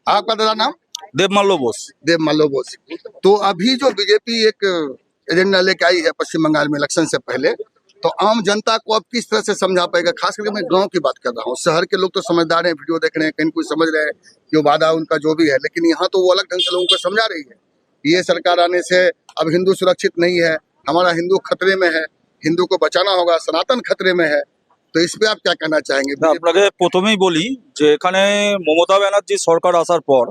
आपका दादा नाम? देवमाल्लो बोस। देव माल्लो बोस। तो अभी जो बीजेपी एक एजेंडा लेके आई है पश्चिम बंगाल में इलेक्शन से पहले, तो आम जनता को अब किस तरह से समझा पाएगा? खास करके मैं गांव की बात कर रहा हूँ। शहर के लोग तो समझदार हैं, वीडियो देख रहे हैं, कहीं कोई समझ रहे हैं कि वो वादा उनका जो भी है, लेकिन यहाँ तो वो अलग ढंग से लोगों को समझा रही है। ये सरकार आने से अब हिंदू सुरक्षित नहीं है, हमारा हिंदू खतरे में है, हिंदू को बचाना होगा, सनातन खतरे में है। तो इस पे आप क्या कहना चाहेंगे? না, আপনাকে প্রথমেই বলি যে এখানে মমতা ব্যানার্জি সরকার আসার পর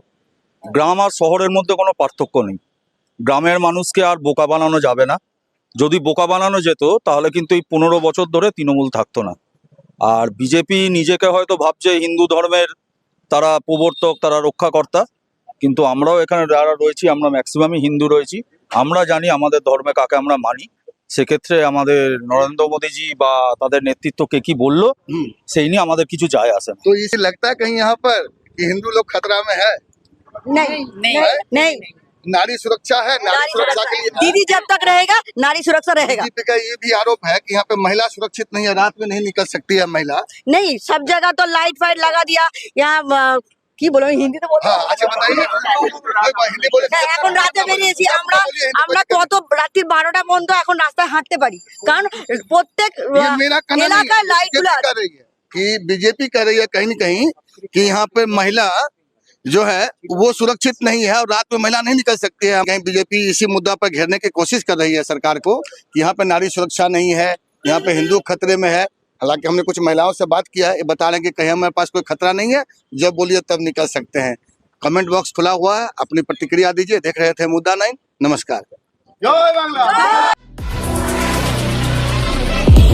গ্রাম আর শহরের মধ্যে কোনো পার্থক্য নেই। গ্রামের মানুষকে আর বোকা বানানো যাবে না। যদি বোকা বানানো যেত তাহলে কিন্তু এই 15 বছর ধরে তৃণমূল থাকতো না। আর বিজেপি নিজেকে হয়তো ভাবছে হিন্দু ধর্মের তারা প্রবর্তক, তারা রক্ষাকর্তা, কিন্তু আমরাও এখানে যারা রয়েছি আমরা ম্যাক্সিমামই হিন্দু রয়েছি। আমরা জানি আমাদের ধর্মে কাকে আমরা মানি। সেক্ষেত্রে আমাদের নরেন্দ্র মোদীজি বা তাদের নেতৃত্বকে কি বললো हम्म, সেই নিয়ে আমাদের কিছু যায় আসে না। तो इसे लगता है कहीं यहाँ पर कि हिंदू लोग खतरा में है? नहीं नहीं नारी सुरक्षा है, नारी सुरक्षा के लिए दीदी जब तक रहेगा नारी सुरक्षा रहेगा। बीजेपी का ये भी आरोप है कि यहाँ पे महिला सुरक्षित नहीं है, रात में नहीं निकल सकती है महिला। नहीं, सब जगह तो लाइट फाइट लगा दिया। यहाँ কি বলবো, হিন্দি তো বলতে हाँ, अच्छा बताइए, हिंदी बोले। হ্যাঁ, এখন রাতে বেরিয়েছি আমরা আমরা কত রাত্রি 12টা পর্যন্ত এখন রাস্তায় হাঁটতে পারি, কারণ প্রত্যেক ये मेरा कहना नहीं है, এলাকায় লাইট গুলো बीजेपी कर रही है कि बीजेपी कर रही है कहीं न कहीं कि यहाँ पे महिला जो है वो सुरक्षित नहीं है और रात में महिला नहीं निकल सकती है। कहीं बीजेपी इसी मुद्दा पर घेरने की कोशिश कर रही है सरकार को कि यहाँ पे नारी सुरक्षा नहीं है, यहाँ पे हिंदू खतरे में है। हालांकि हमने कुछ महिलाओं से बात किया है, ये बता रहे हैं कि कहीं हमारे पास कोई खतरा नहीं है, जब बोलिए तब निकल सकते हैं। कमेंट बॉक्स खुला हुआ है, अपनी प्रतिक्रिया दीजिए। देख रहे थे मुद्दा 9। नमस्कार। जय बांग्ला।